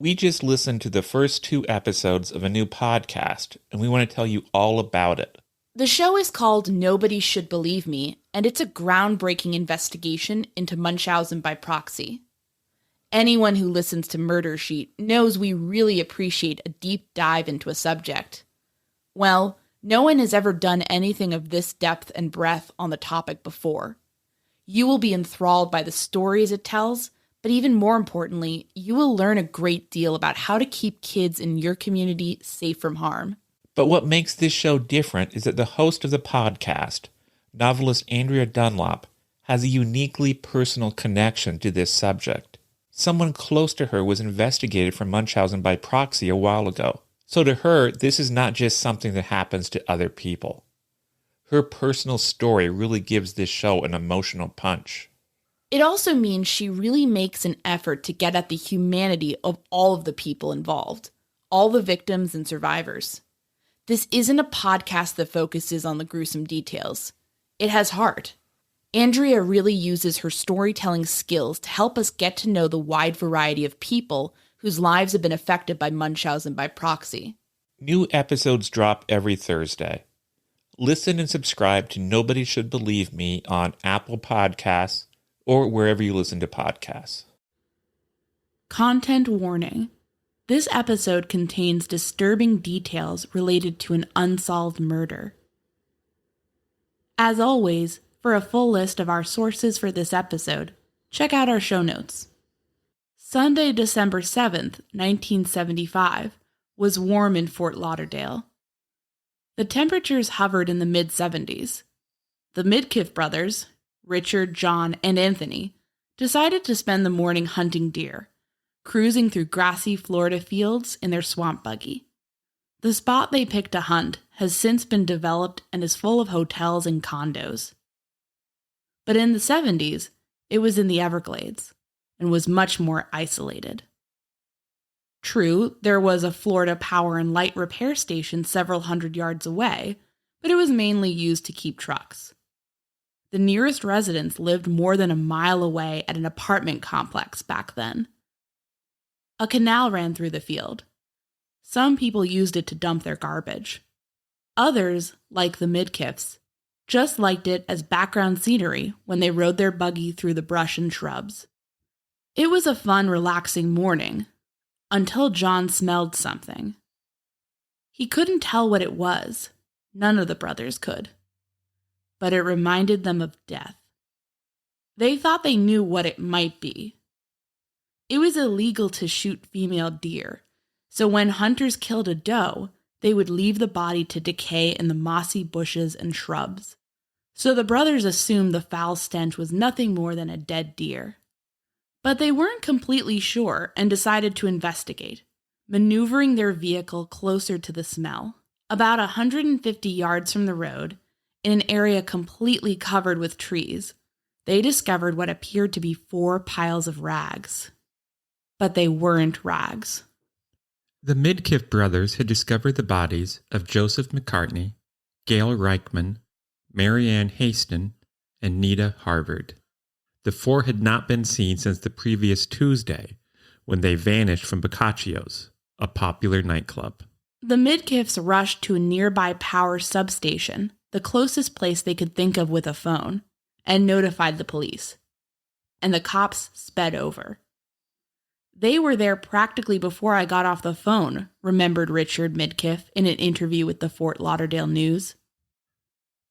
We just listened to the first 2 episodes of a new podcast, and we want to tell you all about it. The show is called Nobody Should Believe Me, and it's a groundbreaking investigation into Munchausen by proxy. Anyone who listens to Murder Sheet knows we really appreciate a deep dive into a subject. Well, no one has ever done anything of this depth and breadth on the topic before. You will be enthralled by the stories it tells, but even more importantly, you will learn a great deal about how to keep kids in your community safe from harm. But what makes this show different is that the host of the podcast, novelist Andrea Dunlop, has a uniquely personal connection to this subject. Someone close to her was investigated for Munchausen by proxy a while ago. So to her, this is not just something that happens to other people. Her personal story really gives this show an emotional punch. It also means she really makes an effort to get at the humanity of all of the people involved, all the victims and survivors. This isn't a podcast that focuses on the gruesome details. It has heart. Andrea really uses her storytelling skills to help us get to know the wide variety of people whose lives have been affected by Munchausen by proxy. New episodes drop every Thursday. Listen and subscribe to Nobody Should Believe Me on Apple Podcasts or wherever you listen to podcasts. Content warning. This episode contains disturbing details related to an unsolved murder. As always, for a full list of our sources for this episode, check out our show notes. Sunday, December 7th, 1975, was warm in Fort Lauderdale. The temperatures hovered in the mid-70s. The Midkiff brothers, Richard, John, and Anthony, decided to spend the morning hunting deer, cruising through grassy Florida fields in their swamp buggy. The spot they picked to hunt has since been developed and is full of hotels and condos. But in the 70s, it was in the Everglades and was much more isolated. True, there was a Florida Power and Light repair station several hundred yards away, but it was mainly used to keep trucks. The nearest residents lived more than a mile away at an apartment complex back then. A canal ran through the field. Some people used it to dump their garbage. Others, like the Midkiffs, just liked it as background scenery when they rode their buggy through the brush and shrubs. It was a fun, relaxing morning, until John smelled something. He couldn't tell what it was. None of the brothers could. But it reminded them of death. They thought they knew what it might be. It was illegal to shoot female deer, so when hunters killed a doe, they would leave the body to decay in the mossy bushes and shrubs. So the brothers assumed the foul stench was nothing more than a dead deer. But they weren't completely sure and decided to investigate, maneuvering their vehicle closer to the smell. About 150 yards from the road, in an area completely covered with trees, they discovered what appeared to be 4 piles of rags. But they weren't rags. The Midkiff brothers had discovered the bodies of Joseph McCartney, Gail Reickmann, Marianne Hastons, and Neata Harvard. The 4 had not been seen since the previous Tuesday, when they vanished from Boccaccio's, a popular nightclub. The Midkiffs rushed to a nearby power substation, the closest place they could think of with a phone, and notified the police. And the cops sped over. They were there practically before I got off the phone, remembered Richard Midkiff in an interview with the Fort Lauderdale News.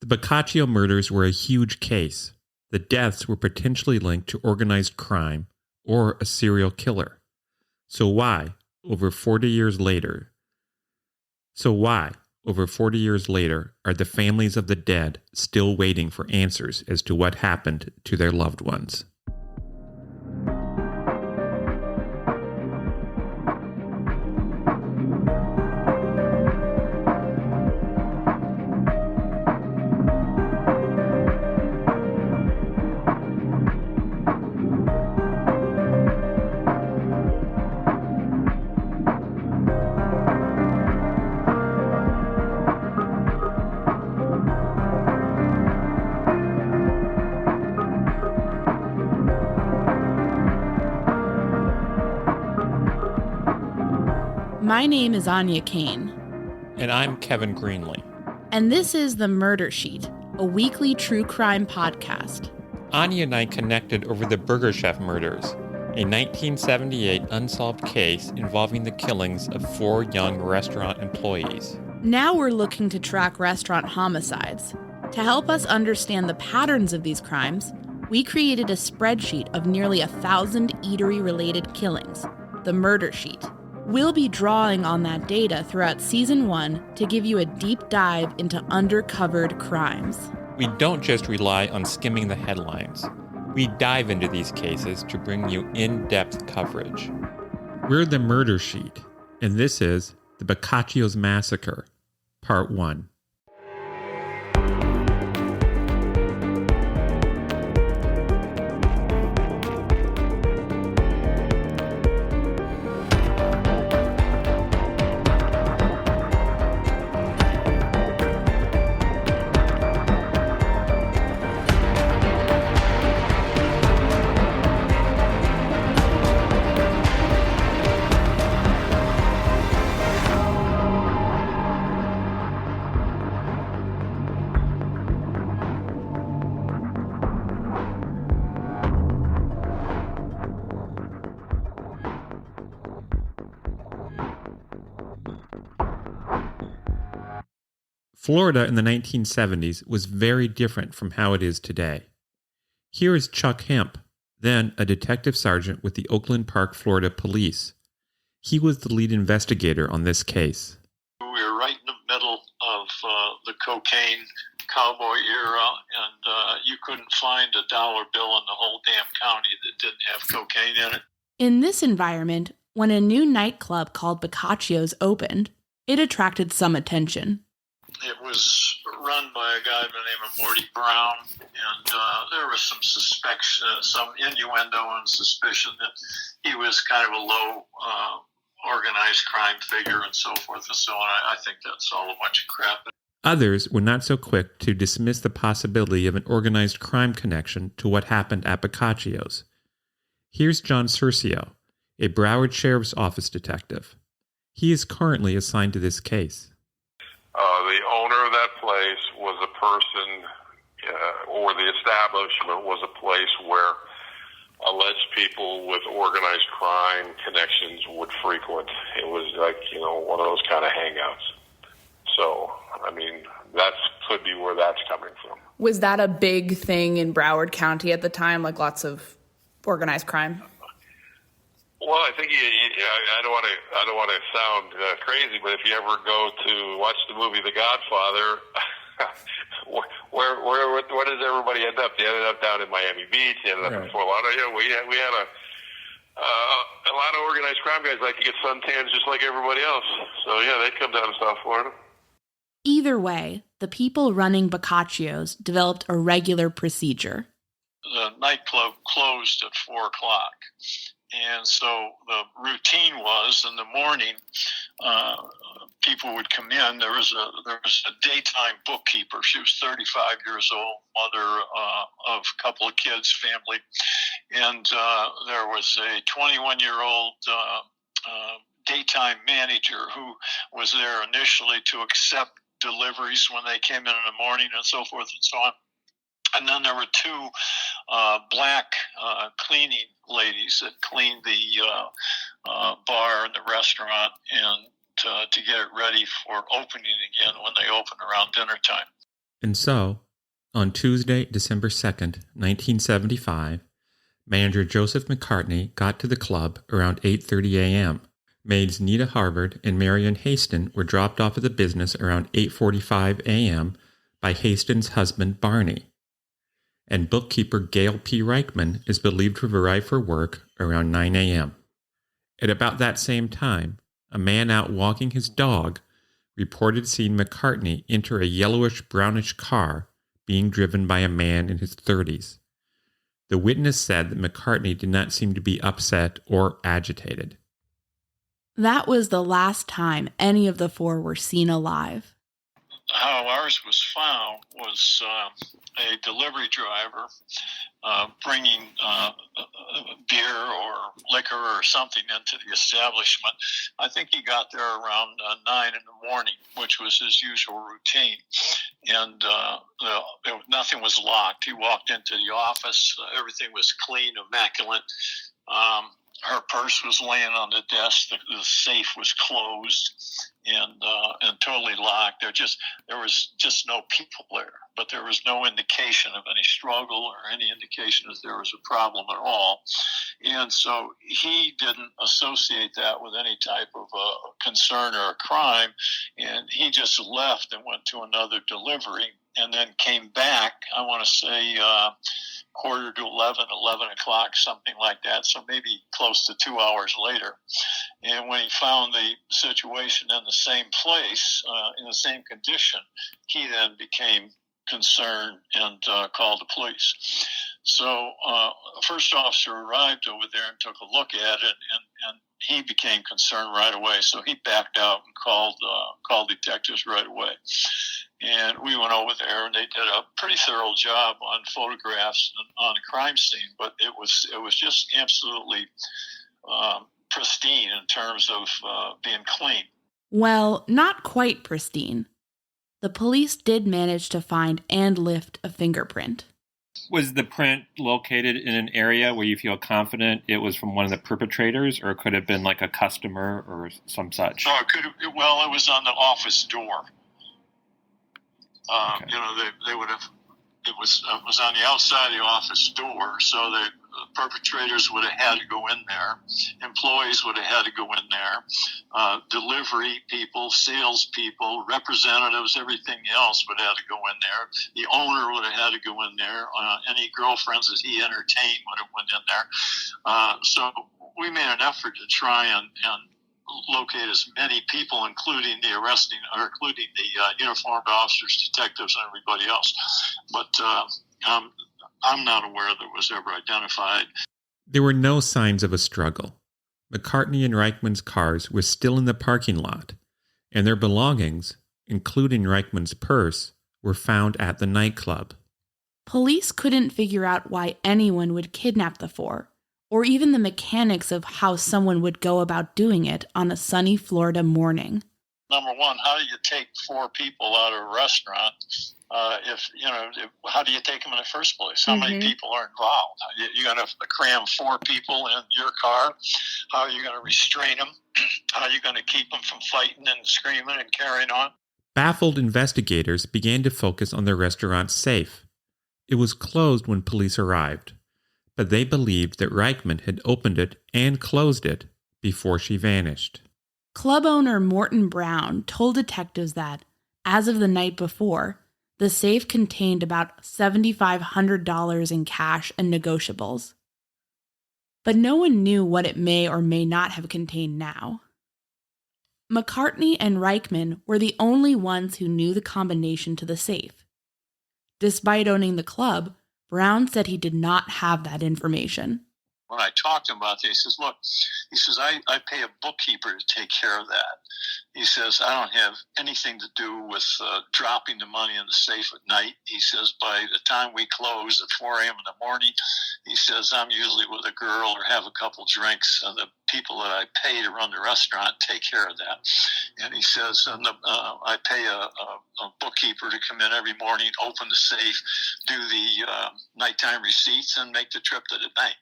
The Boccaccio murders were a huge case. The deaths were potentially linked to organized crime or a serial killer. So why, over 40 years later, are the families of the dead still waiting for answers as to what happened to their loved ones? My name is Anya Kane. And I'm Kevin Greenlee. And this is The Murder Sheet, a weekly true crime podcast. Anya and I connected over the Burger Chef murders, a 1978 unsolved case involving the killings of 4 young restaurant employees. Now we're looking to track restaurant homicides. To help us understand the patterns of these crimes, we created a spreadsheet of nearly 1,000 eatery-related killings, the Murder Sheet. We'll be drawing on that data throughout Season 1 to give you a deep dive into undercovered crimes. We don't just rely on skimming the headlines. We dive into these cases to bring you in-depth coverage. We're the Murder Sheet, and this is the Boccaccio's Massacre, Part 1. Florida in the 1970s was very different from how it is today. Here is Chuck Hemp, then a detective sergeant with the Oakland Park, Florida Police. He was the lead investigator on this case. We were right in the middle of the cocaine cowboy era, and you couldn't find a dollar bill in the whole damn county that didn't have cocaine in it. In this environment, when a new nightclub called Boccacio's opened, it attracted some attention. It was run by a guy by the name of Morty Brown, and there was some innuendo and suspicion that he was kind of a low organized crime figure and so forth and so on. I think that's all a bunch of crap. Others were not so quick to dismiss the possibility of an organized crime connection to what happened at Boccaccio's. Here's John Cercio, a Broward Sheriff's Office detective. He is currently assigned to this case. The owner of that place was a person, or the establishment was a place where alleged people with organized crime connections would frequent. It was like, one of those kind of hangouts. So, that could be where that's coming from. Was that a big thing in Broward County at the time, like lots of organized crime? Well, I think I don't want to sound crazy, but if you ever go to watch the movie The Godfather, where does everybody end up? They ended up down in Miami Beach. They ended up in Fort Lauderdale. We had a lot of organized crime guys like to get suntans just like everybody else. So yeah, they'd come down to South Florida. Either way, the people running Boccaccio's developed a regular procedure. The nightclub closed at 4 o'clock. And so the routine was in the morning, people would come in. There was a daytime bookkeeper. She was 35 years old, mother of a couple of kids, family. And there was a 21-year-old daytime manager who was there initially to accept deliveries when they came in the morning and so forth and so on. And then there were 2 black cleaning ladies that cleaned the bar and the restaurant and to get it ready for opening again when they open around dinner time. And so, on Tuesday, December 2nd, 1975, manager Joseph McCartney got to the club around 8:30 a.m. Maids Neata Harvard and Marion Hastons were dropped off at the business around 8:45 a.m. by Hastons' husband, Barney. And bookkeeper Gail P. Reickmann is believed to have arrived for work around 9 a.m. At about that same time, a man out walking his dog reported seeing McCartney enter a yellowish-brownish car being driven by a man in his 30s. The witness said that McCartney did not seem to be upset or agitated. That was the last time any of the 4 were seen alive. how ours was found was a delivery driver bringing beer or liquor or something into the establishment. I think he got there around 9 in the morning, which was his usual routine. And nothing was locked. He walked into the office. Everything was clean, immaculate. Her purse was laying on the desk. The safe was closed and totally locked. There was just no people there, but there was no indication of any struggle or any indication that there was a problem at all. And so he didn't associate that with any type of concern or a crime, and he just left and went to another delivery and then came back, I want to say, quarter to 11 o'clock, something like that, so maybe close to 2 hours later. And when he found the situation in the same place, in the same condition, he then became concerned and called the police. So first officer arrived over there and took a look at it, and he became concerned right away. So he backed out and called detectives right away. And we went over there, and they did a pretty thorough job on photographs on the crime scene. But it was just absolutely pristine in terms of being clean. Well, not quite pristine. The police did manage to find and lift a fingerprint. Was the print located in an area where you feel confident it was from one of the perpetrators, or could it have been like a customer or some such? Oh, it was on the office door. Okay. They would have. It was on the outside of the office door, so the perpetrators would have had to go in there. Employees would have had to go in there. Delivery people, salespeople, representatives, everything else would have to go in there. The owner would have had to go in there. Any girlfriends that he entertained would have went in there. So we made an effort to try and locate as many people, including the uniformed officers, detectives, and everybody else. But I'm not aware that it was ever identified. There were no signs of a struggle. McCartney and Reickmann's cars were still in the parking lot, and their belongings, including Reickmann's purse, were found at the nightclub. Police couldn't figure out why anyone would kidnap the four, or even the mechanics of how someone would go about doing it on a sunny Florida morning. Number one, how do you take 4 people out of a restaurant? How do you take them in the first place? How many people are involved? You're going to cram 4 people in your car? How are you going to restrain them? How are you going to keep them from fighting and screaming and carrying on? Baffled investigators began to focus on the restaurant's safe. It was closed when police arrived, but they believed that Reickmann had opened it and closed it before she vanished. Club owner Morton Brown told detectives that, as of the night before, the safe contained about $7,500 in cash and negotiables. But no one knew what it may or may not have contained now. McCartney and Reickmann were the only ones who knew the combination to the safe. Despite owning the club, Brown said he did not have that information. When I talked to him about this, he says, I pay a bookkeeper to take care of that. He says, I don't have anything to do with dropping the money in the safe at night. He says, by the time we close at 4 a.m. in the morning, he says, I'm usually with a girl or have a couple drinks. And the people that I pay to run the restaurant take care of that. And he says, I pay a bookkeeper to come in every morning, open the safe, do the nighttime receipts, and make the trip to the bank.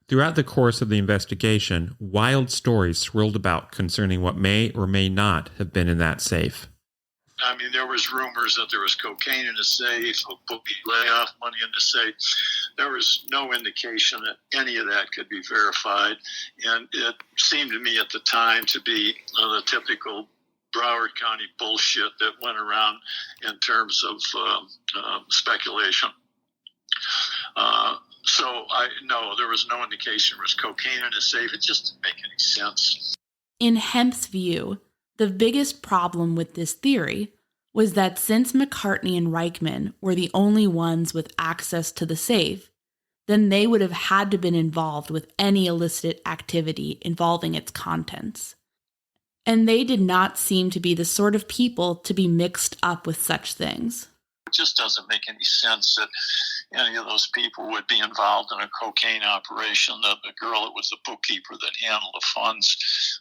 Throughout the course of the investigation, wild stories swirled about concerning what may or may not have been in that safe. I mean, there was rumors that there was cocaine in the safe, bookie layoff money in the safe. There was no indication that any of that could be verified. And it seemed to me at the time to be the typical Broward County bullshit that went around in terms of speculation. So there was no indication there was cocaine in the safe. It just didn't make any sense. In Hemp's view, the biggest problem with this theory was that since McCartney and Reickmann were the only ones with access to the safe, then they would have had to been involved with any illicit activity involving its contents. and they did not seem to be the sort of people to be mixed up with such things. It just doesn't make any sense that any of those people would be involved in a cocaine operation. The girl that was the bookkeeper that handled the funds,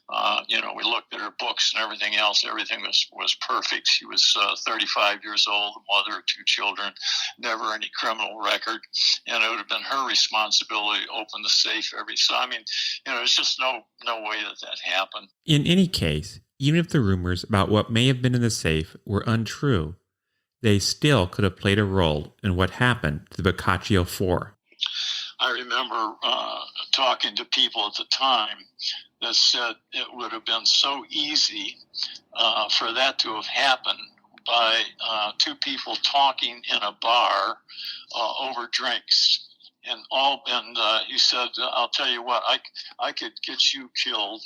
we looked at her books and everything else. Everything was perfect. She was 35 years old, a mother of 2 children, never any criminal record. And it would have been her responsibility to open the safe there's just no way that happened. In any case, even if the rumors about what may have been in the safe were untrue, they still could have played a role in what happened to the Bocaccio 4. I remember talking to people at the time that said it would have been so easy for that to have happened by 2 people talking in a bar over drinks. And he said, I'll tell you what, I could get you killed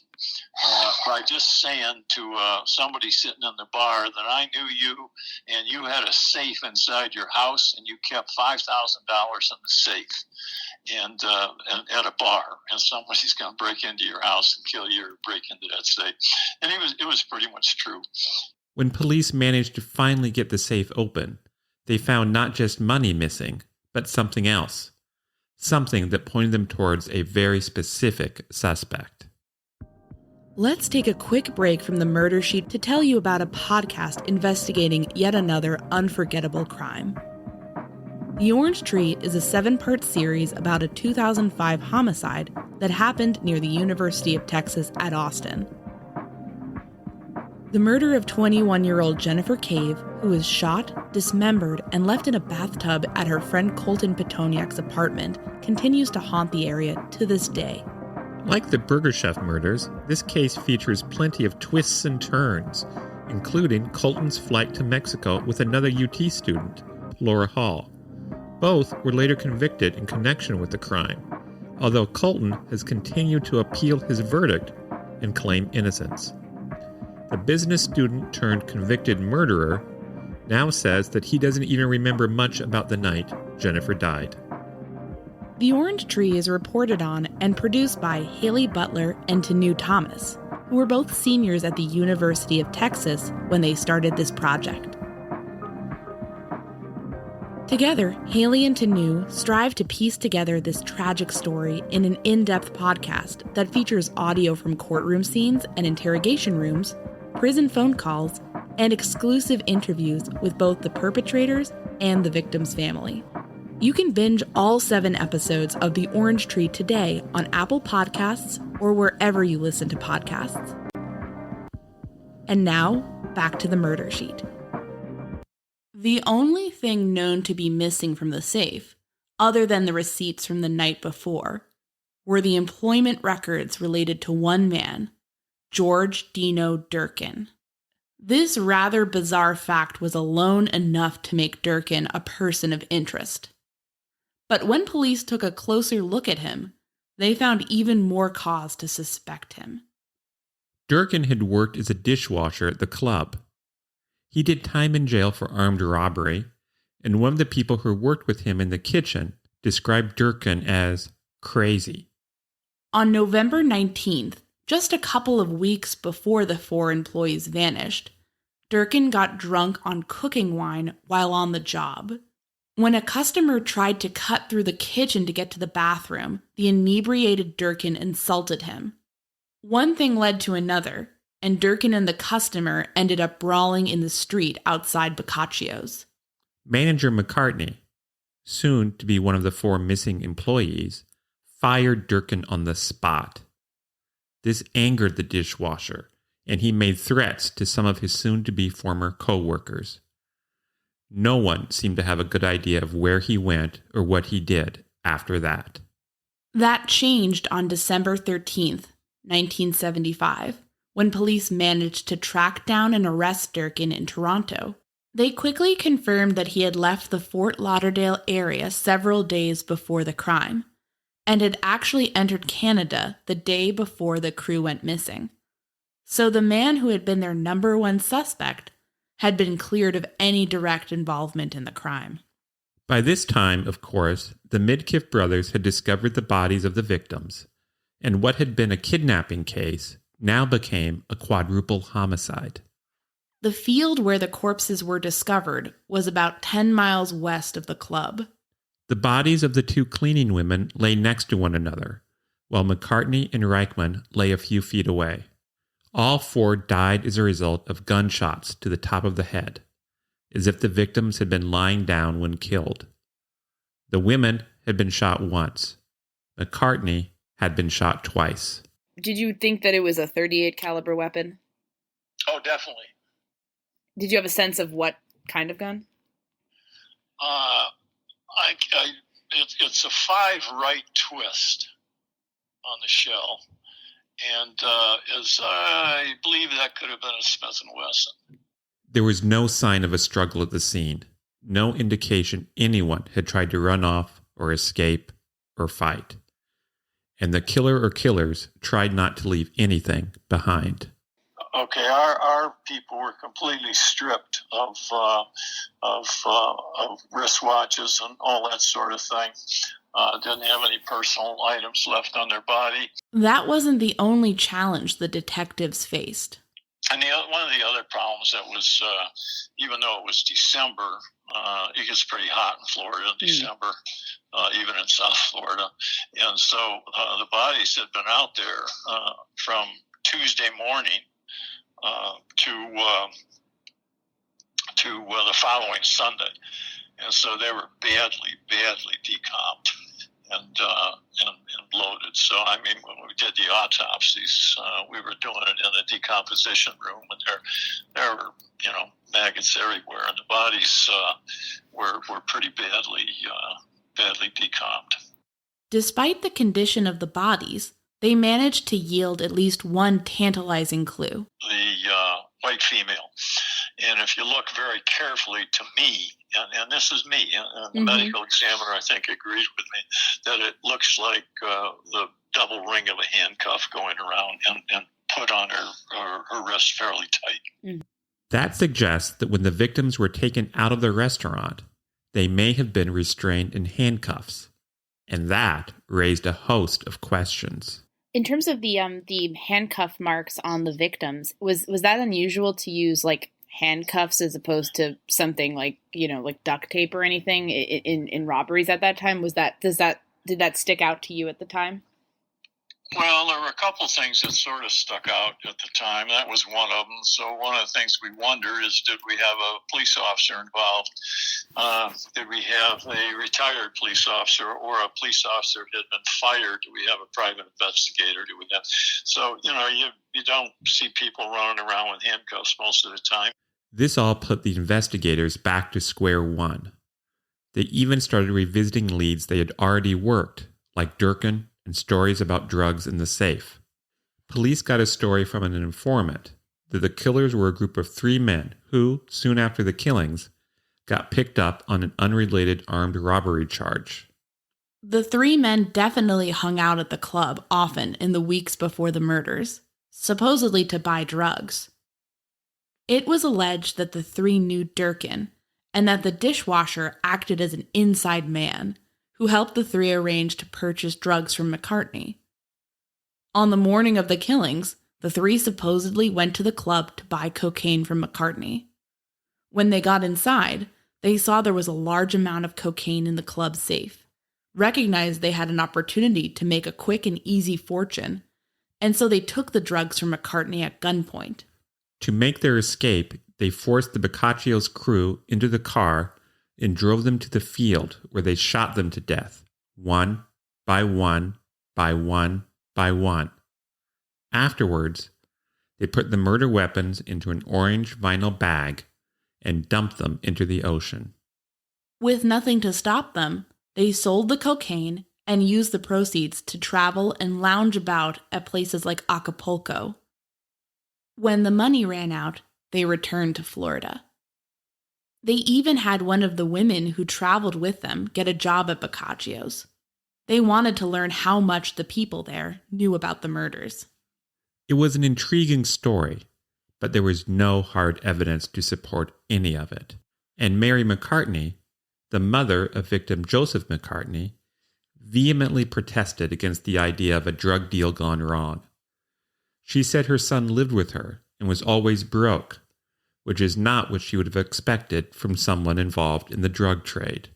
by just saying to somebody sitting in the bar that I knew you and you had a safe inside your house and you kept $5,000 in the safe and at a bar, and somebody's going to break into your house and kill you or break into that safe. And it was pretty much true. When police managed to finally get the safe open, they found not just money missing, but something else. Something that pointed them towards a very specific suspect. Let's take a quick break from the murder sheet to tell you about a podcast investigating yet another unforgettable crime. The Orange Tree is a 7-part series about a 2005 homicide that happened near the University of Texas at Austin. The murder of 21-year-old Jennifer Cave, who was shot, dismembered, and left in a bathtub at her friend Colton Petoniak's apartment, continues to haunt the area to this day. Like the Burger Chef murders, this case features plenty of twists and turns, including Colton's flight to Mexico with another UT student, Laura Hall. Both were later convicted in connection with the crime, although Colton has continued to appeal his verdict and claim innocence. The business student turned convicted murderer now says that he doesn't even remember much about the night Jennifer died. The Orange Tree is reported on and produced by Haley Butler and Tanu Thomas, who were both seniors at the University of Texas when they started this project. Together, Haley and Tanu strive to piece together this tragic story in an in-depth podcast that features audio from courtroom scenes and interrogation rooms, prison phone calls, and exclusive interviews with both the perpetrators and the victim's family. You can binge all 7 episodes of The Orange Tree today on Apple Podcasts or wherever you listen to podcasts. And now, back to the murder sheet. The only thing known to be missing from the safe, other than the receipts from the night before, were the employment records related to one man, George Dino Durkin. This rather bizarre fact was alone enough to make Durkin a person of interest. But when police took a closer look at him, they found even more cause to suspect him. Durkin had worked as a dishwasher at the club. He did time in jail for armed robbery, and one of the people who worked with him in the kitchen described Durkin as crazy. On November 19th, just a couple of weeks before the 4 employees vanished, Durkin got drunk on cooking wine while on the job. When a customer tried to cut through the kitchen to get to the bathroom, the inebriated Durkin insulted him. One thing led to another, and Durkin and the customer ended up brawling in the street outside Boccaccio's. Manager McCartney, soon to be one of the 4 missing employees, fired Durkin on the spot. This angered the dishwasher, and he made threats to some of his soon-to-be former co-workers. No one seemed to have a good idea of where he went or what he did after that. That changed on December 13th, 1975, when police managed to track down and arrest Durkin in Toronto. They quickly confirmed that he had left the Fort Lauderdale area several days before the crime, and had actually entered Canada the day before the crew went missing. So the man who had been their number 1 suspect had been cleared of any direct involvement in the crime. By this time, of course, the Midkiff brothers had discovered the bodies of the victims, and what had been a kidnapping case now became a quadruple homicide. The field where the corpses were discovered was about 10 miles west of the club. The bodies of the two cleaning women lay next to one another, while McCartney and Reickmann lay a few feet away. All four died as a result of gunshots to the top of the head, as if the victims had been lying down when killed. The women had been shot once. McCartney had been shot twice. Did you think that it was a .38 caliber weapon? Oh, definitely. Did you have a sense of what kind of gun? It's a 5 right twist on the shell, and as I believe that could have been a Smith & Wesson. There was no sign of a struggle at the scene, no indication anyone had tried to run off or escape or fight. And the killer or killers tried not to leave anything behind. Okay, our people were completely stripped of wristwatches and all that sort of thing. Didn't have any personal items left on their body. That wasn't the only challenge the detectives faced. And one of the other problems that was, even though it was December, it gets pretty hot in Florida in December, even in South Florida. And so the bodies had been out there from Tuesday morning to the following Sunday, and so they were badly decomped and bloated. So I mean, when we did the autopsies, we were doing it in the decomposition room, and there were maggots everywhere, and the bodies were pretty badly decomped. Despite the condition of the bodies, they managed to yield at least one tantalizing clue. The white female. And if you look very carefully to me, and this is me, and the medical examiner, I think, agrees with me, that it looks like the double ring of a handcuff going around and put on her wrist fairly tight. That suggests that when the victims were taken out of the restaurant, they may have been restrained in handcuffs. And that raised a host of questions. In terms of the handcuff marks on the victims, was that unusual to use like handcuffs as opposed to something like duct tape or anything in robberies at that time? Did that stick out to you at the time? Well, there were a couple things that sort of stuck out at the time. That was one of them. So one of the things we wonder is, did we have a police officer involved? Did we have a retired police officer or a police officer that had been fired? Do we have a private investigator? Do we have? So, you don't see people running around with handcuffs most of the time. This all put the investigators back to square one. They even started revisiting leads they had already worked, like Durkin and stories about drugs in the safe. Police got a story from an informant that the killers were a group of 3 men who, soon after the killings, got picked up on an unrelated armed robbery charge. The 3 men definitely hung out at the club often in the weeks before the murders, supposedly to buy drugs. It was alleged that the 3 knew Durkin, and that the dishwasher acted as an inside man who helped the 3 arrange to purchase drugs from McCartney. On the morning of the killings, the 3 supposedly went to the club to buy cocaine from McCartney. When they got inside, they saw there was a large amount of cocaine in the club safe, recognized they had an opportunity to make a quick and easy fortune, and so they took the drugs from McCartney at gunpoint. To make their escape, they forced the Boccaccio's crew into the car and drove them to the field where they shot them to death, one by one by one by one. Afterwards, they put the murder weapons into an orange vinyl bag and dumped them into the ocean. With nothing to stop them, they sold the cocaine and used the proceeds to travel and lounge about at places like Acapulco. When the money ran out, they returned to Florida. They even had one of the women who traveled with them get a job at Boccaccio's. They wanted to learn how much the people there knew about the murders. It was an intriguing story, but there was no hard evidence to support any of it. And Mary McCartney, the mother of victim Joseph McCartney, vehemently protested against the idea of a drug deal gone wrong. She said her son lived with her and was always broke, which is not what she would have expected from someone involved in the drug trade.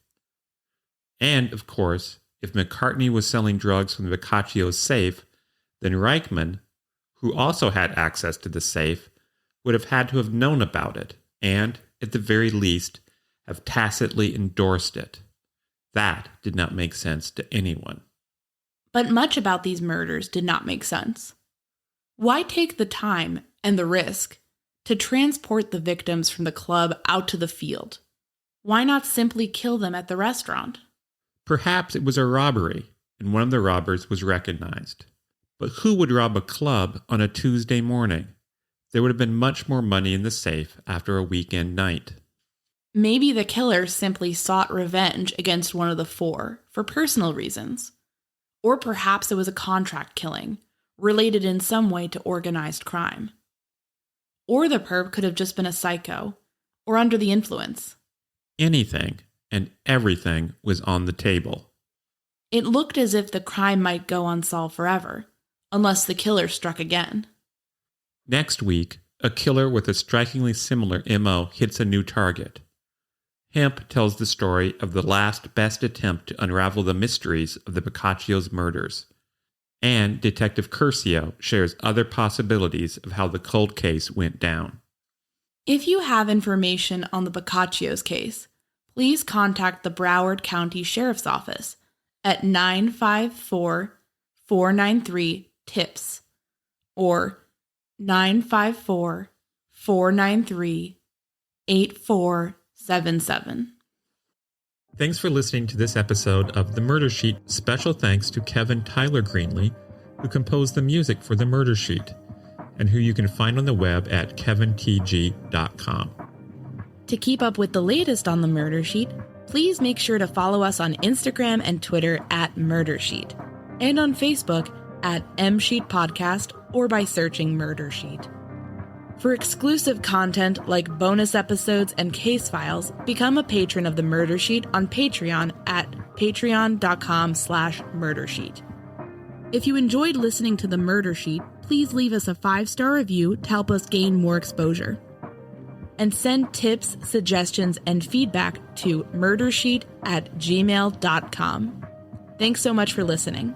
And, of course, if McCartney was selling drugs from the Boccaccio's safe, then Reickmann, who also had access to the safe, would have had to have known about it and, at the very least, have tacitly endorsed it. That did not make sense to anyone. But much about these murders did not make sense. Why take the time and the risk to transport the victims from the club out to the field? Why not simply kill them at the restaurant? Perhaps it was a robbery, and one of the robbers was recognized. But who would rob a club on a Tuesday morning? There would have been much more money in the safe after a weekend night. Maybe the killer simply sought revenge against one of the four for personal reasons. Or perhaps it was a contract killing, related in some way to organized crime. Or the perp could have just been a psycho, or under the influence. Anything and everything was on the table. It looked as if the crime might go unsolved forever, unless the killer struck again. Next week, a killer with a strikingly similar MO hits a new target. Hemp tells the story of the last best attempt to unravel the mysteries of the Boccaccio's murders. And Detective Curcio shares other possibilities of how the cold case went down. If you have information on the Boccaccio's case, please contact the Broward County Sheriff's Office at 954-493-TIPS or 954-493-8477. Thanks for listening to this episode of The Murder Sheet. Special thanks to Kevin Tyler Greenlee, who composed the music for The Murder Sheet, and who you can find on the web at kevintg.com. To keep up with the latest on The Murder Sheet, please make sure to follow us on Instagram and Twitter at Murder Sheet, and on Facebook at MSheet Podcast or by searching Murder Sheet. For exclusive content like bonus episodes and case files, become a patron of The Murder Sheet on Patreon at patreon.com/murdersheet. If you enjoyed listening to The Murder Sheet, please leave us a 5-star review to help us gain more exposure. And send tips, suggestions, and feedback to murdersheet@gmail.com. Thanks so much for listening.